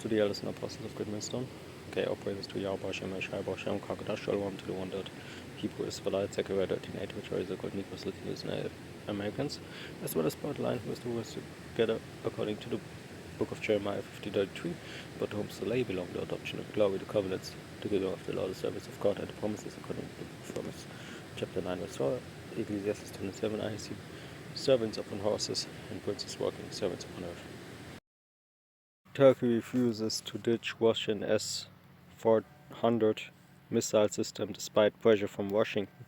To the elders and apostles of Good Wisdom. Okay, all praises to Yahweh Hashem, Shai Hashem, Kakadash, Shalom to the one that Hebrew Israelites, Zechariah 13:8, which are the good Negroes, Latinos, Native Americans, as well as part line who is the words together according to the book of Jeremiah 50:33, but to whom the lay belong the adoption of glory, the covenants, the giving of the law, the service of God, and the promises according to the book of Romans, chapter 9, verse 4, Ecclesiastes 27, I see servants upon horses and princes walking, servants upon earth. Turkey refuses to ditch Russian S-400 missile system despite pressure from Washington.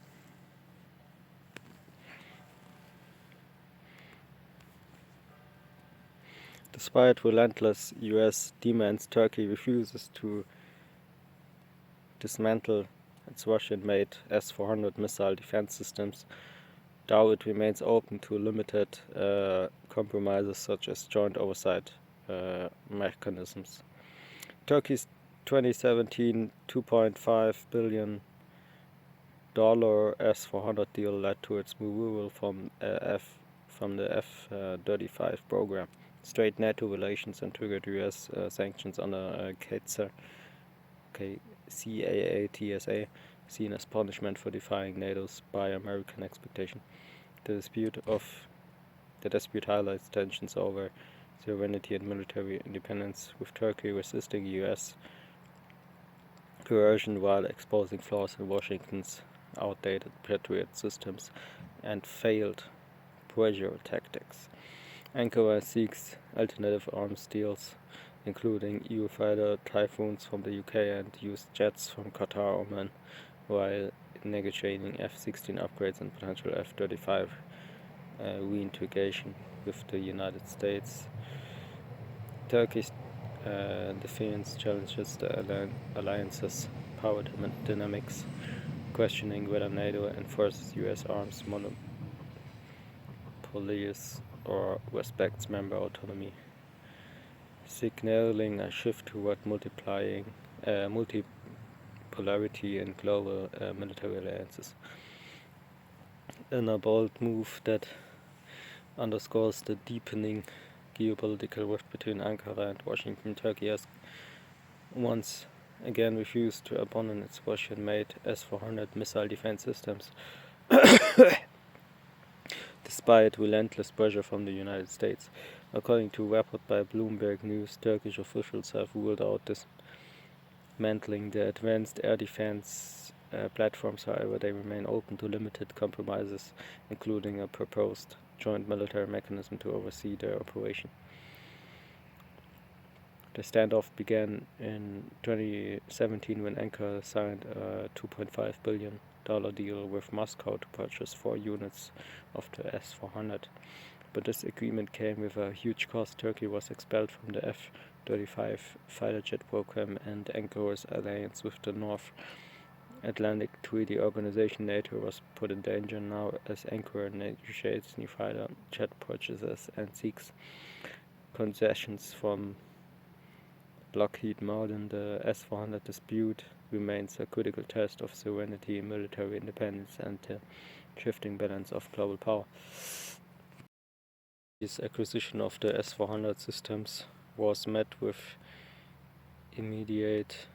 Despite relentless US demands, Turkey refuses to dismantle its Russian-made S-400 missile defense systems, though it remains open to limited compromises such as joint oversight mechanisms. Turkey's 2017 $2.5 billion S-400 deal led to its removal from the F-35 program, strained NATO relations, and triggered US sanctions under CAATSA, seen as punishment for defying NATO's Buy American expectation. The dispute highlights tensions over sovereignty and military independence, with Turkey resisting US coercion while exposing flaws in Washington's outdated Patriot systems and failed pressure tactics. Ankara seeks alternative arms deals, including EU fighter Typhoons from the UK and used jets from Qatar Oman, while negotiating F-16 upgrades and potential F-35 reintegration with the United States. Turkey's defense challenges the alliance's power dynamics, questioning whether NATO enforces US arms monopolies or respects member autonomy, signaling a shift toward multipolarity in global military alliances. In a bold move that underscores the deepening geopolitical rift between Ankara and Washington, Turkey has once again refused to abandon its Russian-made S-400 missile defense systems, despite relentless pressure from the United States. According to a report by Bloomberg News, Turkish officials have ruled out dismantling the advanced air defense platforms. However, they remain open to limited compromises, including a proposed joint military mechanism to oversee their operation. The standoff began in 2017 when Ankara signed a $2.5 billion deal with Moscow to purchase 4 units of the S-400. But this agreement came with a huge cost. Turkey was expelled from the F-35 fighter jet program, and Ankara's alliance with the North Atlantic Treaty Organization NATO was put in danger now as Ankara negotiates new fighter jet purchases and seeks concessions from Lockheed Martin. The S-400 dispute remains a critical test of sovereignty, military independence, and the shifting balance of global power. This acquisition of the S-400 systems was met with immediate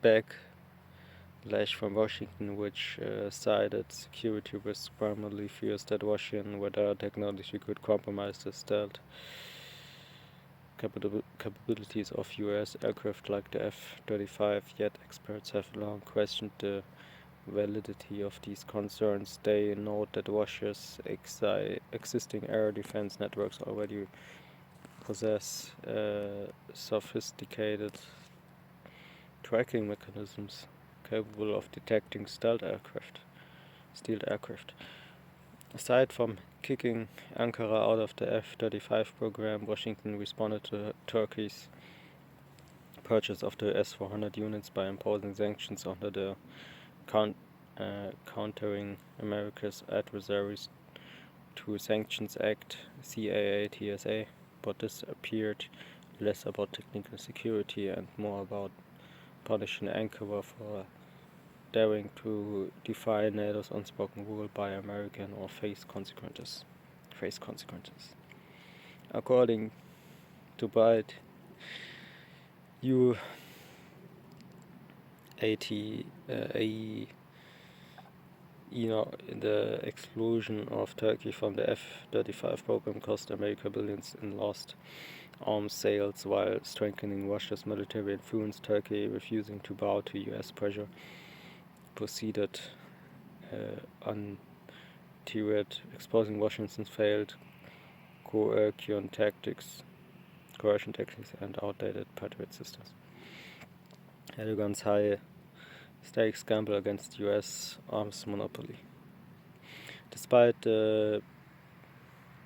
backlash from Washington, which cited security risks, primarily fears that Russian radar technology could compromise the stealth capabilities of US aircraft like the F-35, yet experts have long questioned the validity of these concerns. They note that Russia's existing air defense networks already possess sophisticated tracking mechanisms capable of detecting stealth aircraft. Aside from kicking Ankara out of the F-35 program, Washington responded to Turkey's purchase of the S-400 units by imposing sanctions under the Countering America's Adversaries to Sanctions Act, CAATSA, but this appeared less about technical security and more about punishing Ankara for daring to defy NATO's unspoken rule by American or face consequences. According to Byte the exclusion of Turkey from the F-35 program cost America billions in lost arms sales while strengthening Russia's military influence. Turkey, refusing to bow to US pressure, proceeded undeterred, exposing Washington's failed coercion tactics and outdated Patriot systems. Erdogan's high-stakes gamble against US arms monopoly. Despite the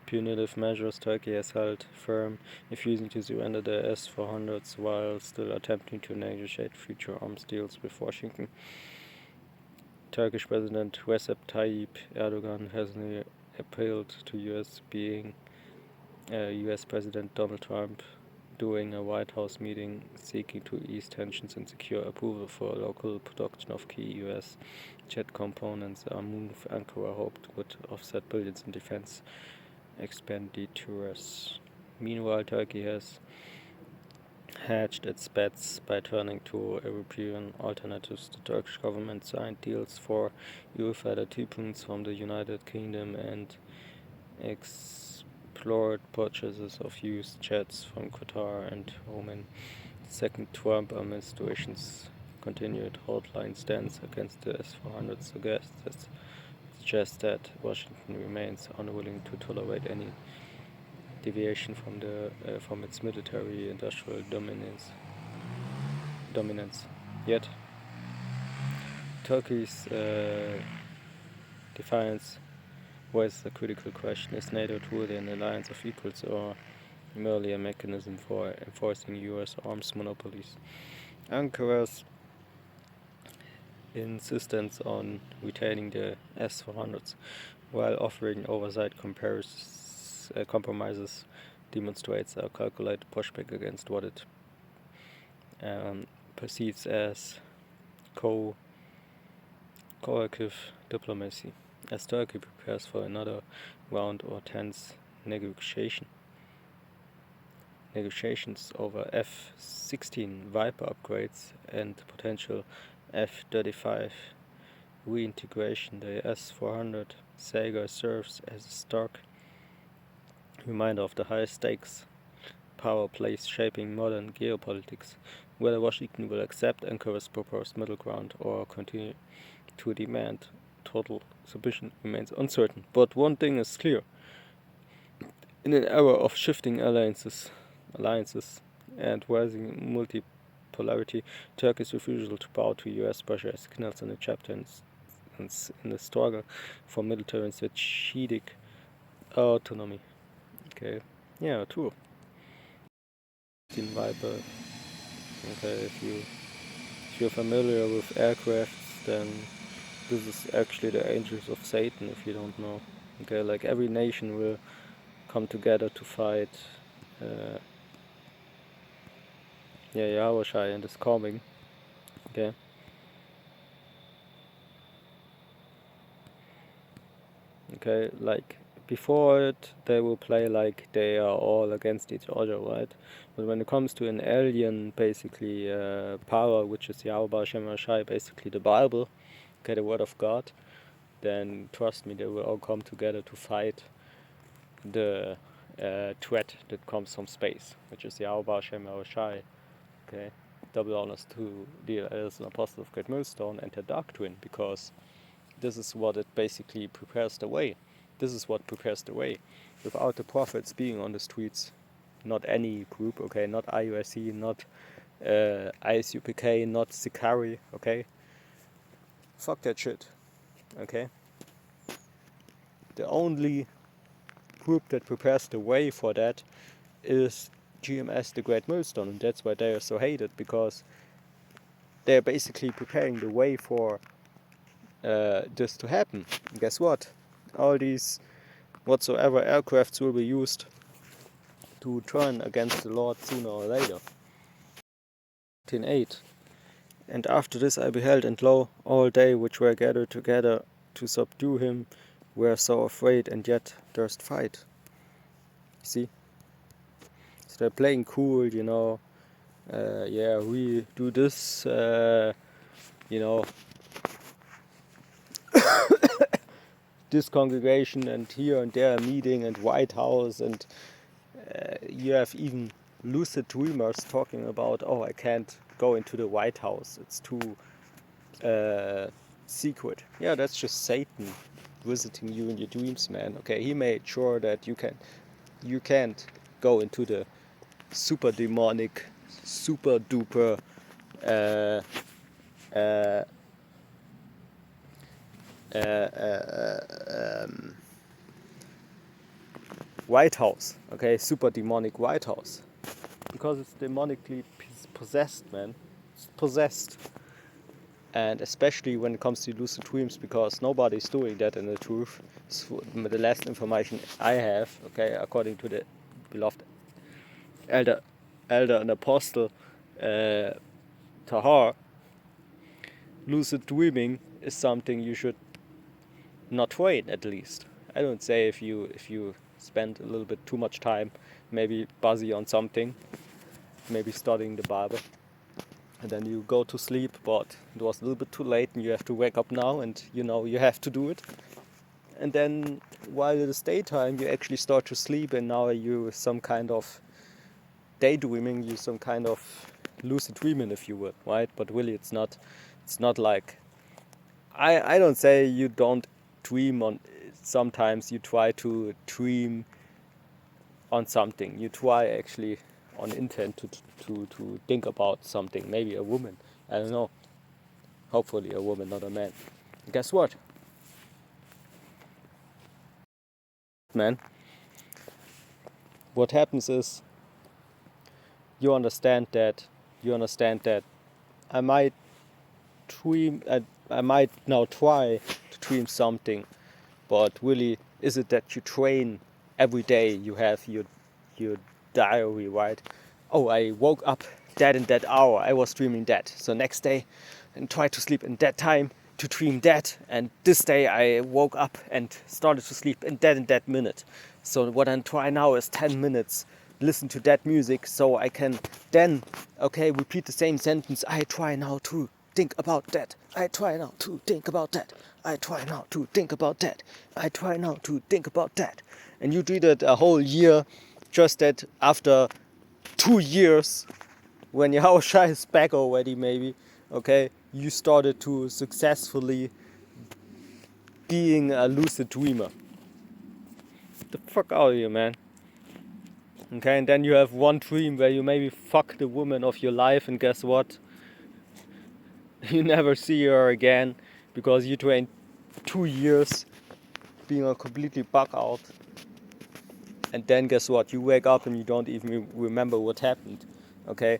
punitive measures, Turkey has held firm, refusing to surrender the S-400s while still attempting to negotiate future arms deals with Washington. Turkish President Recep Tayyip Erdogan has appealed to US President Donald Trump during a White House meeting seeking to ease tensions and secure approval for local production of key US jet components, a move Ankara hoped would offset billions in defense expenditures. Meanwhile, Turkey has hedged its bets by turning to European alternatives. The Turkish government signed deals for Eurofighter Typhoons from the United Kingdom and explored purchases of used jets from Qatar and Oman. The second Trump administration's continued hardline stance against the S-400 suggests that Washington remains unwilling to tolerate any deviation from its military-industrial dominance. Yet, Turkey's defiance raises a critical question: is NATO truly an alliance of equals, or merely a mechanism for enforcing US arms monopolies? Ankara's insistence on retaining the S-400s while offering oversight compromises demonstrates a calculated pushback against what it perceives as coercive diplomacy. As Turkey prepares for another round or tense negotiations over F-16 Viper upgrades and potential F-35 reintegration, the S-400 saga serves as a stark reminder of the high-stakes power plays shaping modern geopolitics. Whether Washington will accept Ankara's proposed middle ground or continue to demand total submission remains uncertain. But one thing is clear: in an era of shifting alliances and rising multipolarity, Turkey's refusal to bow to US pressure signals a chapter in the struggle for military and strategic autonomy. Okay, yeah, true. Viper. Okay, if you're familiar with aircrafts, then this is actually the Angels of Satan. If you don't know, okay, like every nation will come together to fight. Yahweh Shai and is coming. Okay. Okay, like before it, they will play like they are all against each other, right? But when it comes to an alien, basically power, which is Yahweh Shem Shai, basically the Bible, okay, the Word of God, then trust me, they will all come together to fight the threat that comes from space, which is Yahweh Shem Shai. Okay, double honors to the as an apostle of Great Millstone and her doctrine, because this is what it basically prepares the way. This is what prepares the way. Without the prophets being on the streets, not any group, okay, not IUIC, not ISUPK, not Sikari, okay? Fuck that shit, okay? The only group that prepares the way for that is GMS, the Great Millstone, and that's why they are so hated, because they're basically preparing the way for this to happen. And guess what? All these whatsoever aircrafts will be used to turn against the Lord sooner or later. 18:8. And after this I beheld, and lo, all they which were gathered together to subdue him were so afraid, and yet durst fight. See? They're playing cool, you know. Yeah, we do this, you know, this congregation and here and there a meeting and White House, and you have even lucid dreamers talking about, oh, I can't go into the White House, it's too secret. Yeah, that's just Satan visiting you in your dreams, man. Okay, he made sure that you can't go into the super demonic, super duper uh, uh, White House. Okay, super demonic White House, because it's demonically possessed, man. It's possessed. And especially when it comes to lucid dreams, because nobody's doing that in the truth. So the last information I have, okay, according to the beloved elder and apostle Tahar, lucid dreaming is something you should not train, at least. I don't say if you spend a little bit too much time, maybe busy on something, maybe studying the Bible, and then you go to sleep, but it was a little bit too late and you have to wake up now, and you know you have to do it. And then while it is daytime, you actually start to sleep, and now you some kind of daydreaming, you some kind of lucid dreaming, if you will, right? But really, it's not like, I don't say you don't dream on. Sometimes you try to dream on something. You try actually on intent to think about something. Maybe a woman. I don't know. Hopefully a woman, not a man. Guess what, man? What happens is you understand that I might dream. I might now try to dream something, but really, is it that you train every day? You have your diary, right? Oh, I woke up that in that hour, I was dreaming that. So next day, and try to sleep in that time to dream that. And this day I woke up and started to sleep in that minute. So what I'm trying now is 10 minutes, listen to that music, so I can then, okay, repeat the same sentence. I try now to think about that. I try now to think about that. I try now to think about that. I try now to think about that. And you do that a whole year, just that after 2 years, when your house is back already, maybe, okay, you started to successfully being a lucid dreamer. Get the fuck out of here, man. Okay, and then you have one dream where you maybe fuck the woman of your life, and guess what? You never see her again, because you trained 2 years being a completely bug out. And then guess what? You wake up and you don't even remember what happened. Okay?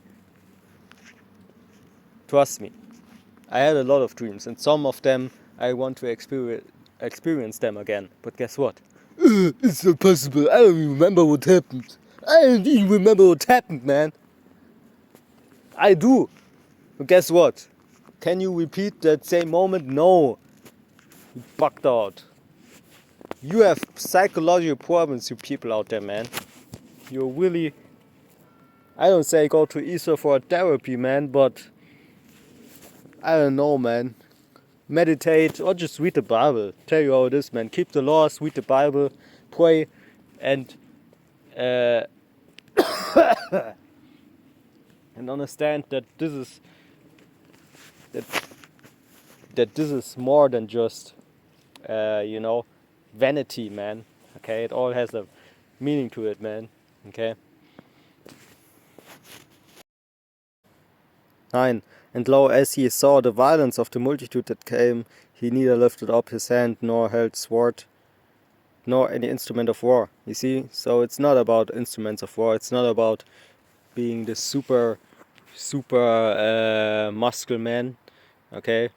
Trust me. I had a lot of dreams, and some of them I want to experience them again. But guess what? It's not possible. I don't even remember what happened. I don't even remember what happened, man. I do. But guess what? Can you repeat that same moment? No. You bugged out. You have psychological problems, you people out there, man. You're really... I don't say go to Easter for a therapy, man, but... I don't know, man. Meditate or just read the Bible. Tell you how it is, man. Keep the laws, read the Bible, pray, and... and understand that this is... That this is more than just, you know, vanity, man. Okay, it all has a meaning to it, man. Okay. 9. And lo, as he saw the violence of the multitude that came, he neither lifted up his hand, nor held sword, nor any instrument of war. You see? So it's not about instruments of war. It's not about being the super muscle man. Okay.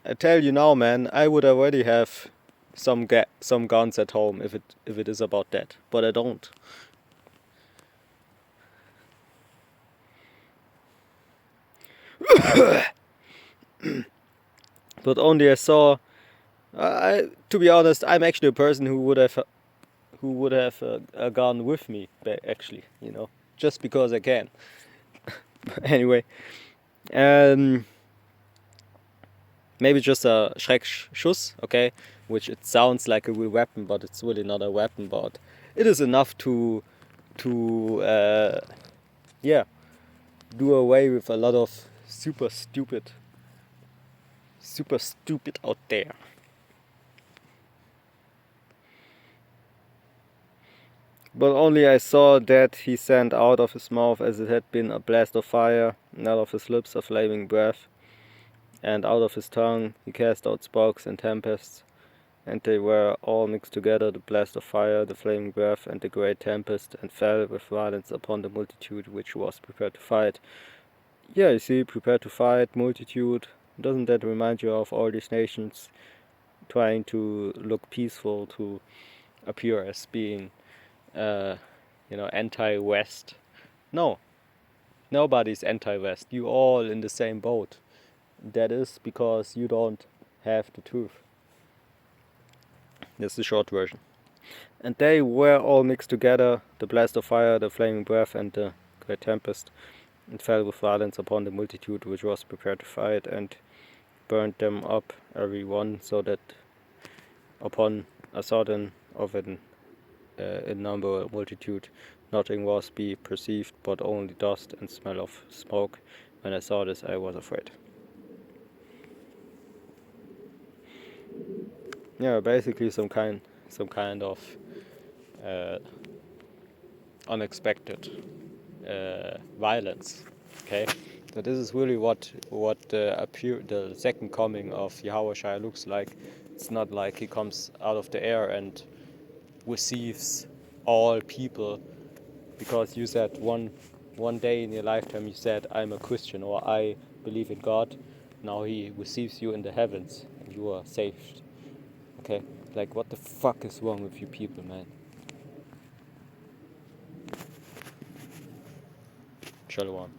I tell you now, man, I would already have some guns at home if it is about that, but I don't. But only I saw. To be honest, I'm actually a person who who would have a gun with me, actually, you know, just because I can. Anyway, maybe just a Schreckschuss, okay, which it sounds like a real weapon, but it's really not a weapon, but it is enough to yeah, do away with a lot of super stupid out there. But only I saw that he sent out of his mouth as it had been a blast of fire, and out of his lips a flaming breath, and out of his tongue he cast out sparks and tempests, and they were all mixed together, the blast of fire, the flaming breath, and the great tempest, and fell with violence upon the multitude which was prepared to fight. Yeah, you see, prepared to fight, multitude. Doesn't that remind you of all these nations trying to look peaceful, to appear as being anti-West? No, nobody's anti-West. You all in the same boat. That is because you don't have the truth. That's the short version. And they were all mixed together, the blast of fire, the flaming breath, and the great tempest, and fell with violence upon the multitude which was prepared to fight, and burned them up every one, so that upon a sudden of an innumerable multitude nothing was be perceived but only dust and smell of smoke. When I saw this, I was afraid. Yeah, basically some kind of unexpected violence. Okay, so this is really what the second coming of Yahushua looks like. It's not like he comes out of the air and receives all people because you said one day in your lifetime you said I'm a Christian or I believe in God. Now he receives you in the heavens and you are saved. Okay, like what the fuck is wrong with you people, man? Shalom.